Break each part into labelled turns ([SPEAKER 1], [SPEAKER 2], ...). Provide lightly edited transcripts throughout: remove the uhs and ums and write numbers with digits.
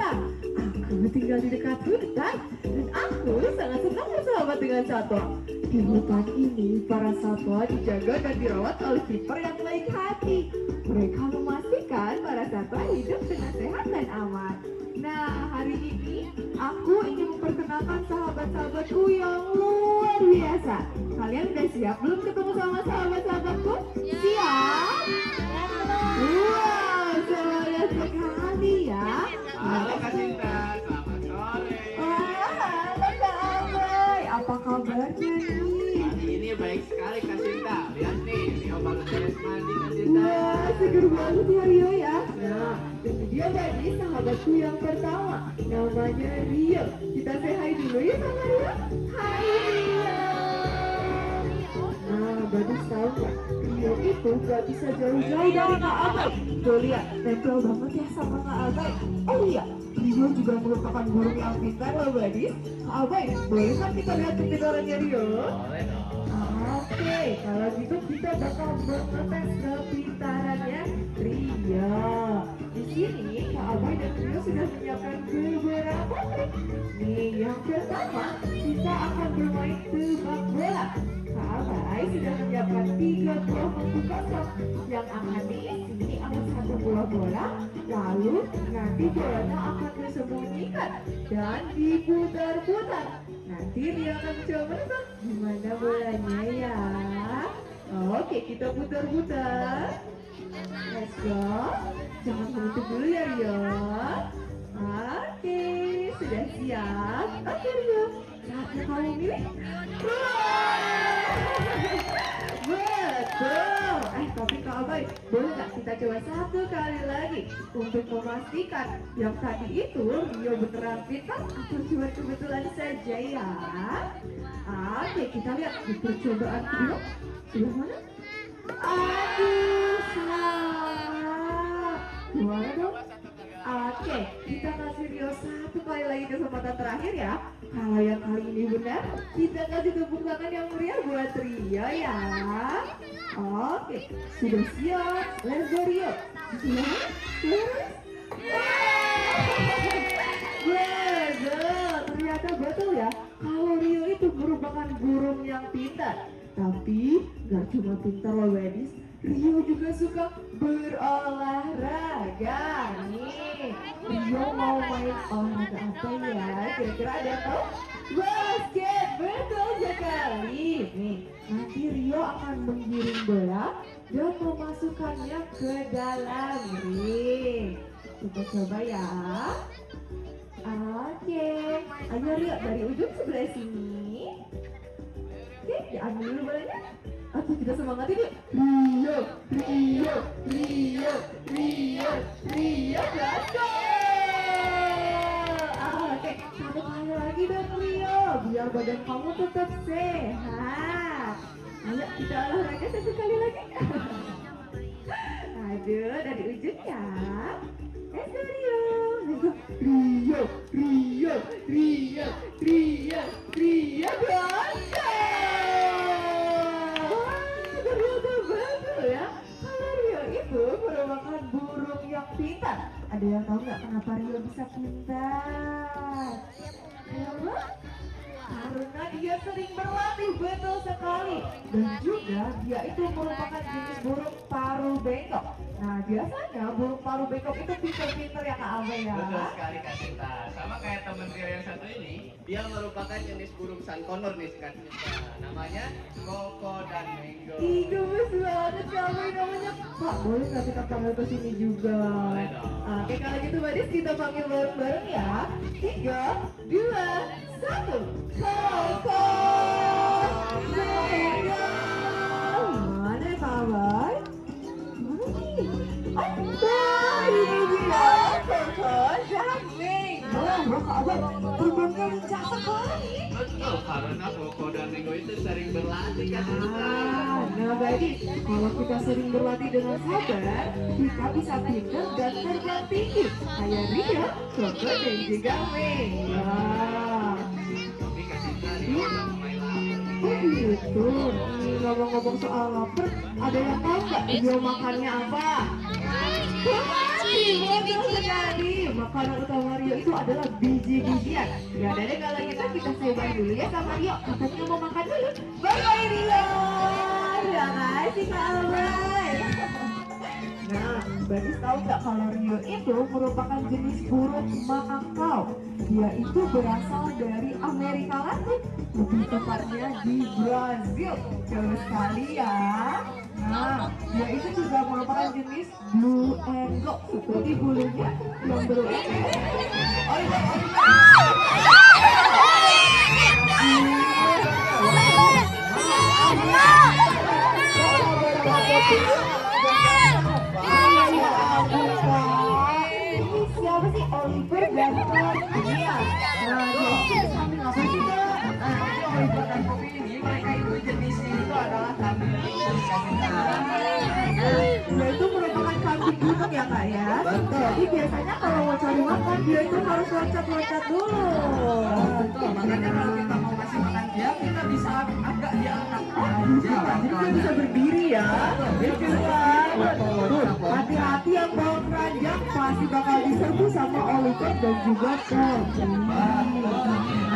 [SPEAKER 1] Aku tinggal di dekat hutan dan aku sangat senang bersahabat dengan satwa. Di hutan ini, para satwa dijaga dan dirawat oleh kiper yang baik hati. Mereka memastikan para satwa hidup dengan sehat dan aman. Nah, hari ini aku ingin memperkenalkan sahabat-sahabatku yang luar biasa. Kalian udah siap belum ketemu sama sahabat-sahabatku? Siap? Wow, semangat sekali ya.
[SPEAKER 2] Halo Kak Cinta, selamat sore.
[SPEAKER 1] Wah, halo Kak Abai. Apa kabarnya nih?
[SPEAKER 2] Hari ini baik sekali Kak Cinta. Lihat nih, Rio baru beres mandi Kak Cinta.
[SPEAKER 1] Wah, seger banget ya Rio ya. Nah, ini dia tadi sahabatku yang pertama. Namanya Rio. Kita say hi dulu ya sama Rio. Hai Rio. Nah, Badis tahu nggak? Rio itu gak bisa jauh-jauh dari Kak Abai. Tuh lihat, nempel banget ya sama Kak Abai. Oh iya, Rio juga merupakan burung yang pintar loh Badis. Kak Abai, boleh kan kita lihat pintarannya Rio?
[SPEAKER 2] Boleh dong.
[SPEAKER 1] Oke, kalau gitu kita bakal mengetes kepintarannya Rio. Di sini Kak Abai dan Rio sudah menyiapkan beberapa trik. Nih, yang pertama kita akan bermain tebak bola. Kak Abai sudah menyiapkan 3 buah bangku kosong yang akan diisi oleh 1 buah bola. Lalu nanti bolanya akan disembunyikan dan diputar-putar. Nanti Rio akan coba menebak gimana bolanya ya. Oke, kita putar-putar. Let's go. Jangan menutup dulu ya Rio. Oke, sudah siap. Oke Rio, saatnya kamu milih. Betul. Tapi Kak Abai, boleh nggak kita coba 1 kali lagi untuk memastikan yang tadi itu Rio beneran pintar atau cuma kebetulan saja ya? Oke, kita lihat di percobaan kedua. Sebelah mana? Aduh, salah. Gimana dong? Oke, kita kasih Rio 1 kali lagi kesempatan terakhir ya. Kalau yang kali ini benar, kita kasih tepuk tangan yang meriah buat Rio ya. Oke, sudah siap. Let's go Rio. Siap? Betul, ternyata betul ya. Kalau Rio itu merupakan burung yang pintar. Tapi gak cuma pintar loh Wedis, Rio juga suka berolahraga nih. Rio mau main olahraga apa ya? Kira-kira ada yang tahu? Basket, betul sekali. Nih, nanti Rio akan menggiring bola dan memasukkannya ke dalam ring. Kita coba ya. Oke, ayo Rio dari ujung sebelah sini. Oke, diambil dulu bolanya. Oke, kita semangatin yuk. Rio, Rio, Rio, Rio, Rio, gagal. Oke, 1 kali lagi dong Rio, biar badan kamu tetap sehat. Ayo kita olahraga 1 kali lagi. Aduh, dari ujung ya. Let's go Rio. Let's go. Rio, Rio, Rio, Rio, Rio, gagal. Merupakan burung yang pintar. Ada yang tahu nggak kenapa Rio bisa pintar? Kenapa? Karena dia sering berlatih, betul sekali. Dan juga dia itu merupakan jenis burung paruh bengkok. Nah, biasanya burung paruh bengkok itu pintar-pintar ya Kak Abai ya.
[SPEAKER 2] Betul sekali Kak Cinta. Sama kayak teman Rio yang satu ini, dia merupakan jenis burung sankonor nih Kak Cinta. Namanya Koko dan Mango.
[SPEAKER 1] Ih, gemes banget kamu namanya. Pak, boleh nggak kita panggil ke sini juga?
[SPEAKER 2] Boleh dong.
[SPEAKER 1] Oke, kalau gitu Badis kita panggil bareng-bareng ya. 3, 2, 1. Koko Mango. Mana Kak Abai? Mana nih? Wah, ini dia Koko dan Mango. Wah, Kak Abai, terbangnya lincah sekali.
[SPEAKER 2] Betul, karena Koko dan Mango itu sering berlatih Kak Cinta.
[SPEAKER 1] Nah Badis, kalau kita sering berlatih dengan sabar, kita bisa pintar dan terbang tinggi. Kayak Rio, Koko dan juga Mango.
[SPEAKER 2] Tapi Kak Cinta, Rio udah mulai lapar.
[SPEAKER 1] Oh gitu. Ngomong-ngomong soal lapar, ada yang tahu nggak Rio makannya apa? betul sekali. Makanan utama Rio itu adalah biji-bijian. Ya, dan kalau gitu kita coba dulu ya sama Rio. Katanya mau makan dulu. Bye-bye Rio. Terima kasih Kak Albay. Nah, Badis tahu nggak kalau Rio itu merupakan jenis burung makau. Dia itu berasal dari Amerika Latin, lebih tepatnya di Brazil. Jauh sekali ya. Nah, dia itu juga merupakan jenis blue and gold, seperti bulunya yang berwarna. Siapa sih Oliver dan Poppy? Nah, dia itu kambing apa sih Kak?
[SPEAKER 2] Oliver dan Poppy ini mereka itu jenisnya itu adalah kambing.
[SPEAKER 1] Dia itu merupakan kambing gunung ya Kak ya?
[SPEAKER 2] Betul.
[SPEAKER 1] Jadi biasanya kalau mau cari makan dia itu harus loncat-loncat dulu.
[SPEAKER 2] Betul, makanya kalau kita mau kasih makan dia, kita bisa agak diangkat aja.
[SPEAKER 1] Jadi dia bisa berdiri ya. Itu banget. Tuh, hati-hati yang bawa keranjang pasti bakal diserbu sama Oliver dan juga Poppy.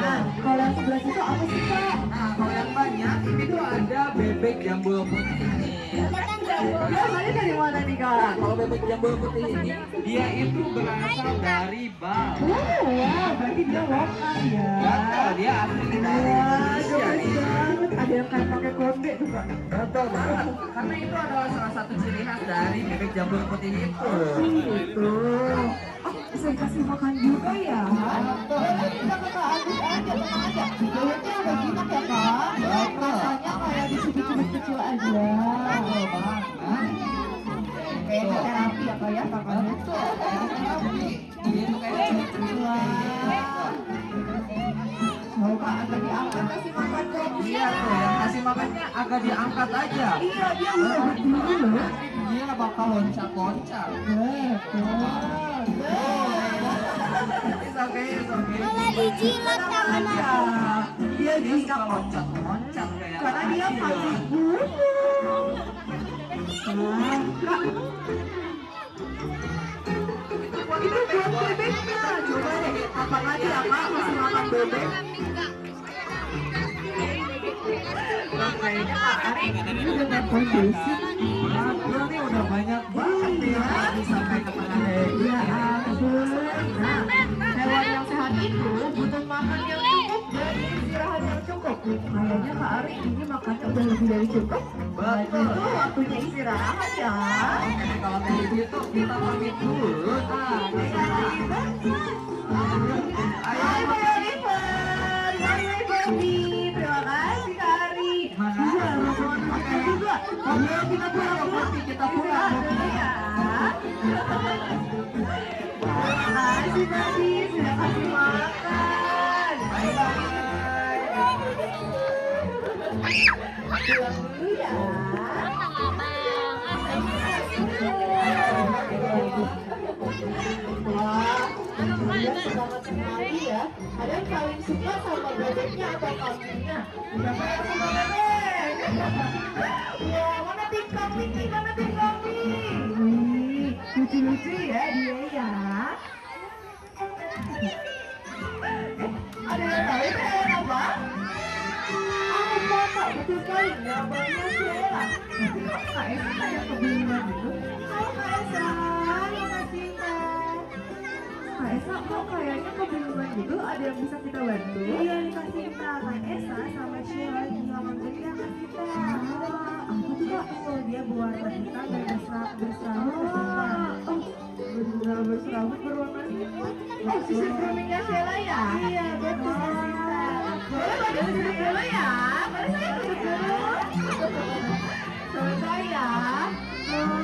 [SPEAKER 1] Nah, kalau yang sebelah situ apa sih Kak?
[SPEAKER 2] Nah, kalau yang banyak ini tuh ada bebek jambul putih ini.
[SPEAKER 1] Dia asalnya dari mana nih Kak?
[SPEAKER 2] Nah, kalau bebek jambul putih ini, dia itu berasal dari Bali.
[SPEAKER 1] Wow, berarti dia lokal ya.
[SPEAKER 2] Betul, dia asli dari Indonesia
[SPEAKER 1] gemes
[SPEAKER 2] nih.
[SPEAKER 1] banget. Ada yang kayak pakai konde tuh Kak.
[SPEAKER 2] Betul banget, karena itu adalah salah satu ciri khas dari bebek jambul putih itu.
[SPEAKER 1] Gitu. Oh, bisa dikasih makan juga ya? Boleh kita ke Kak Agus aja, tenang aja. Bebeknya ada jinak ya Kak? Rasanya kayak dicubit-cubit kecil aja. Kayak terapi ya Kak ya, kakaknya.
[SPEAKER 2] Dia itu kayak cumi-cumi.
[SPEAKER 1] Coba agak diangkat kasih makan Poppy.
[SPEAKER 2] Iya tuh, yang kasih makannya agak diangkat aja.
[SPEAKER 1] Iya, dia bisa berdiri loh.
[SPEAKER 2] Dia bakal loncat-loncat. It's okay, it's okay.
[SPEAKER 3] Malah dijilat sama
[SPEAKER 1] Aja. Dia
[SPEAKER 2] Dia
[SPEAKER 1] bisa
[SPEAKER 2] suka loncat-loncat kayak
[SPEAKER 1] karena dia
[SPEAKER 2] kecil.
[SPEAKER 1] kaki gunung. Nah, Kak. Itu buat bebeknya. Coba deh, kapan lagi ya Kak masih makan bebek? Nah, kayaknya Kak Ari ini udah main kondisi.
[SPEAKER 2] Dia nih udah banyak banget nih yang harus disampaikan ke
[SPEAKER 1] Ya ampun. Nah, hewan yang sehat itu butuh makan yang cukup dan istirahat yang cukup. Kayaknya Kak Ari ini makannya udah lebih dari cukup.
[SPEAKER 2] Betul.
[SPEAKER 1] Itu waktunya istirahat ya.
[SPEAKER 2] Oke, kalau kayak gitu kita pamit dulu.
[SPEAKER 1] Ayo Pak Oliver, bye Poppy. Terima kasih Kak Ari. Iya, rombongan makan juga. Ayo kita pulang dulu.
[SPEAKER 2] Kita pulang.
[SPEAKER 1] Ya. Terima kasih Poppy sudah kasih makan. Bye bye. Pulang dulu ya. Wah, dia semangat sekali ya. Ada yang paling suka sama bebeknya atau kambingnya? Siapa yang suka bebek? Ya, mana tim kambing nih? Mana tim kambing? Wih, lucu-lucu ya dia ya. Ada yang tahu itu hewan apa? Apa Kak? Betul sekali. Namanya Sheila. Tapi kok Kak Esa kayak kebingungan gitu? Halo Kak Esa, makasih Kak. Kak Esa kok kayaknya kebingungan gitu? Ada yang bisa kita bantu? Iya dikasih Kak. Kak Esa sama Sheila di halaman berita Kak kita. Apa tuh Kak? Oh, dia berwarna hitam dan berserabut berserabut berwarna hitam. Oh, sisir groomingnya Sheila ya? Iya betul. Boleh pada duduk dulu ya? Boleh saya duduk dulu? Sebentar ya.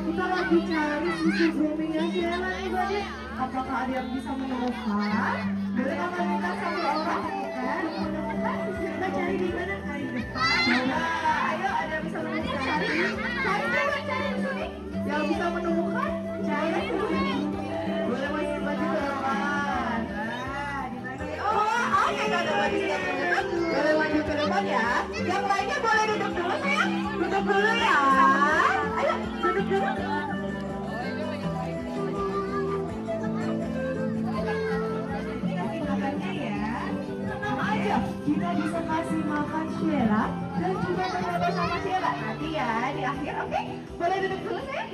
[SPEAKER 1] Kita lagi cari sisir groomingnya Sheila nih Bade. Apakah ada yang bisa menemukan? Boleh kakak minta satu orang kan? Menemukan sisir kita cari di mana? Cari di depan. Ayo ada yang bisa menemukan? Cari di sini. Yang bisa menemukan? Cari di sini. Boleh masih maju ke depan. Oh, oke ada lagi yang menemukan. Boleh maju ke depan ya. Yang lainnya boleh duduk dulu sayang. Duduk dulu ya. Ayo duduk dulu. kita bisa kasih makan Sheila dan juga berfoto sama Sheila. Nanti ya di akhir, oke? Boleh duduk dulu sayang?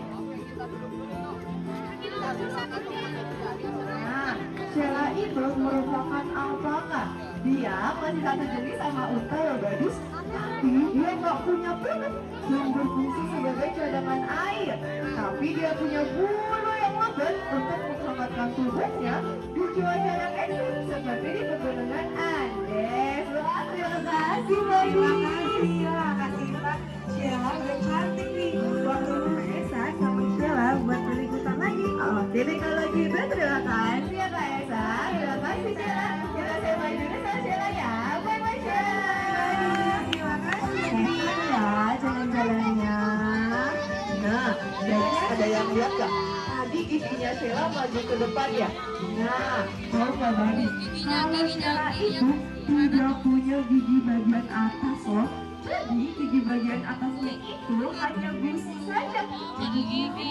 [SPEAKER 1] Nah, Sheila itu merupakan alpaka. Dia masih satu jenis sama unta ya gadis, tapi dia nggak punya perut yang berfungsi sebagai cadangan air. Tapi dia punya bulu yang lebat untuk menghangatkan tubuhnya di cuaca yang ekstrim seperti di pegunungan Andes. Wah, terima kasih Bayu. Terima kasih Kak. Sheila udah cantik nih. Waktu Esa sama Sheila buat berliputan lagi. Oke deh kalau gitu terima kasih ya Kak Esa. Terima kasih Sheila. Kita saya main dulu sama Sheila ya. Bye bye Sheila. Terima kasih. Sehat ya jalan-jalannya. Nah, guys, ada yang lihat gak? Tadi giginya Sheila maju ke depan ya. Nah, tahu gak Gadis? Kalau Sheila itu tidak punya gigi bagian atas loh. Jadi gigi bagian atasnya itu hanya gusi saja. Tapi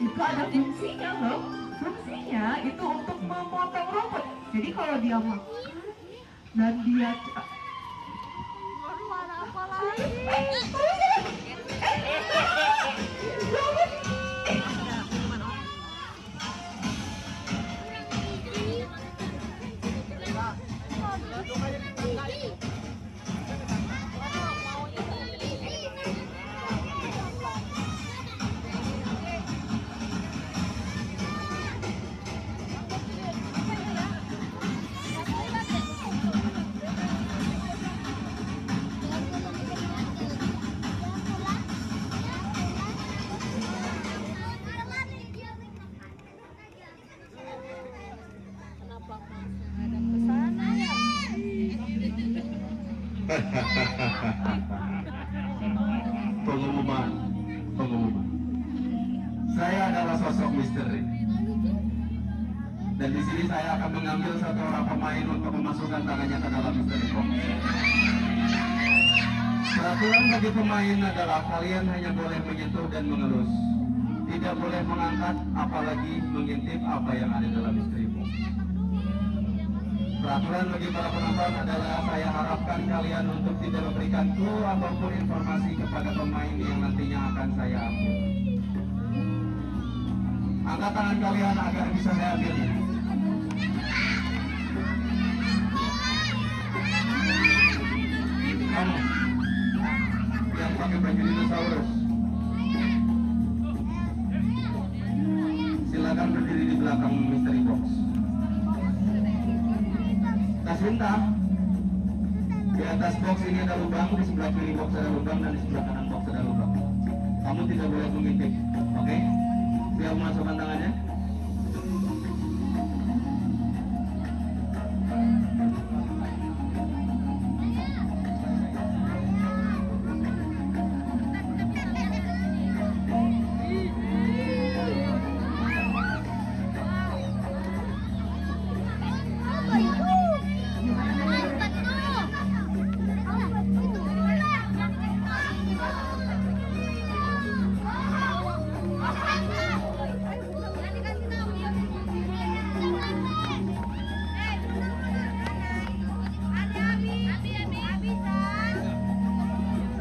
[SPEAKER 1] itu ada fungsinya loh. Fungsinya itu untuk memotong rumput. Jadi kalau dia makan dan dia
[SPEAKER 3] Pengumuman. Saya adalah sosok misteri. Dan di sini saya akan mengambil satu orang pemain untuk memasukkan tangannya ke dalam misteri box. Peraturan bagi pemain adalah kalian hanya boleh menyentuh dan mengelus. Tidak boleh mengangkat apalagi mengintip apa yang ada dalam misteri box. Peraturan bagi para penonton adalah saya harapkan kalian untuk tidak memberikan clue ataupun informasi kepada pemain yang nantinya akan saya ambil. Angkat tangan kalian agar bisa saya ambil. Kamu yang pakai baju dinosaurus, silakan berdiri di belakang mystery box. Taswinta, di atas box ini ada lubang, di sebelah kiri box ada lubang, dan di sebelah kanan box ada lubang. Kamu tidak boleh mengintip, oke? Biar memasukkan tangannya.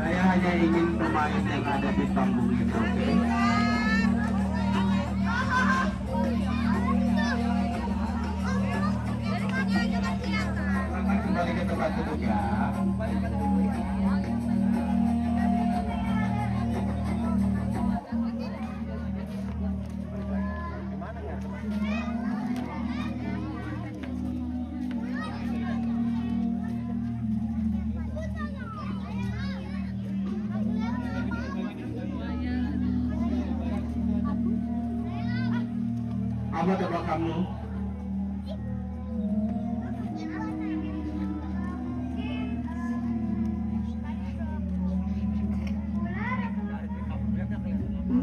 [SPEAKER 3] Saya hanya ingin pemain yang ada di panggung itu, oke? Silakan kembali ke tempat duduk ya. Apa coba kamu?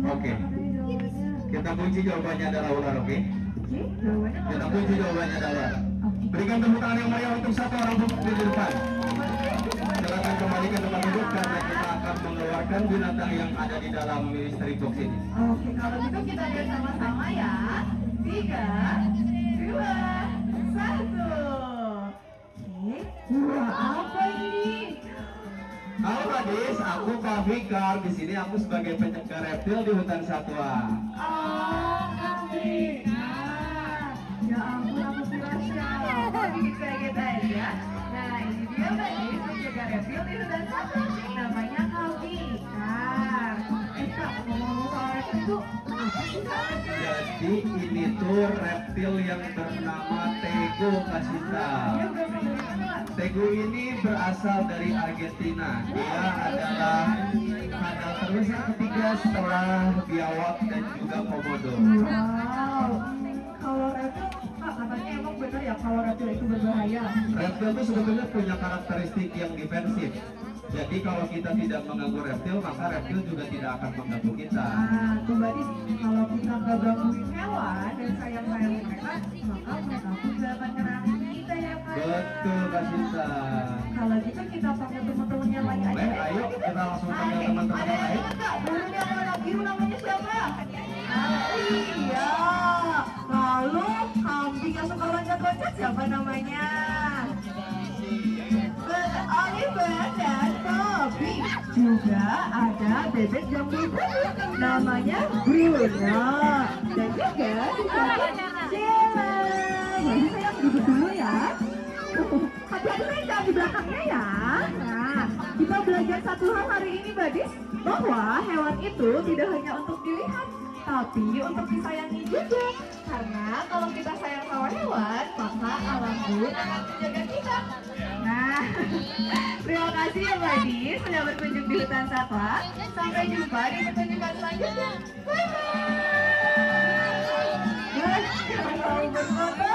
[SPEAKER 3] Oke. Kita kunci jawabannya adalah ular, oke? Kita kunci jawabannya adalah. Berikan tepuk tangan yang meriah untuk satu orang duduk di depan. Silakan kembali ke tempat duduk karena kita akan mengeluarkan binatang yang ada di dalam mystery box ini.
[SPEAKER 1] Oke, kalau gitu kita lihat sama-sama ya. 3, 2, 1. Oke,
[SPEAKER 3] Badis, aku Pak Fikar. Di sini aku sebagai pencegah reptil di hutan satwa.
[SPEAKER 1] Oh, Kambika. Ya ampun, aku kira siapa bikin kayak gitu aja. Nah, ini dia Badis, penjaga reptil di hutan satwa. Namanya Kambika. Kak, ngomong-ngomong soal reptil itu apa sih Kak?
[SPEAKER 3] Jadi ini tuh reptil yang bernama Tego, Kasita.
[SPEAKER 1] Dia berasal dari mana Kak?
[SPEAKER 3] Tego ini berasal dari Argentina. Dia adalah kadal terbesar ketiga setelah biawak dan juga komodo.
[SPEAKER 1] Wow, kalau reptil, Kak, katanya emang benar ya kalau reptil itu berbahaya?
[SPEAKER 3] Reptil itu sebetulnya punya karakteristik yang defensif. Jadi kalau kita tidak mengganggu reptil, maka reptil juga tidak akan mengganggu kita.
[SPEAKER 1] Nah, tuh Badis, kalau kita nggak gangguin hewan dan sayang-sayangin mereka, maka mereka pun nggak akan nyerang kita ya Kak.
[SPEAKER 3] Betul, Kasita.
[SPEAKER 1] Kalau gitu kita pakai teman-teman yang lain aja.
[SPEAKER 3] Boleh, ayo kita langsung panggil
[SPEAKER 1] Ada
[SPEAKER 3] teman-teman
[SPEAKER 1] yang
[SPEAKER 3] lain.
[SPEAKER 1] ingat nggak? Burungnya warna biru namanya siapa? Iya. Lalu kambing yang suka loncat-loncat siapa namanya? Oliver dan Bobby. Juga ada bebek jambu putih namanya Bruno. Dan juga Sheila. Jadi saya duduk dulu ya. Hati-hati saya jangan di belakangnya ya. Nah, kita belajar satu hal hari ini Badis, bahwa hewan itu tidak hanya untuk dilihat, tapi untuk disayangi juga. Karena kalau kita sayang sama hewan, maka alam pun akan menjaga kita. Nah, terima kasih ya Badis sudah berkunjung di hutan satwa. Sampai jumpa di pertunjukan selanjutnya. Bye-bye. Jangan terlalu berfoto.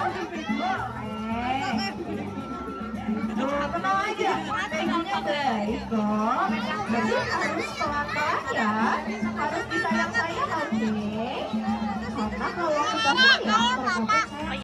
[SPEAKER 1] Tuh, tenang aja. Pegangannya baik kok. Jadi harus pelan-pelan ya. Harus disayang-sayang, oke? Karena kalau kita sayang,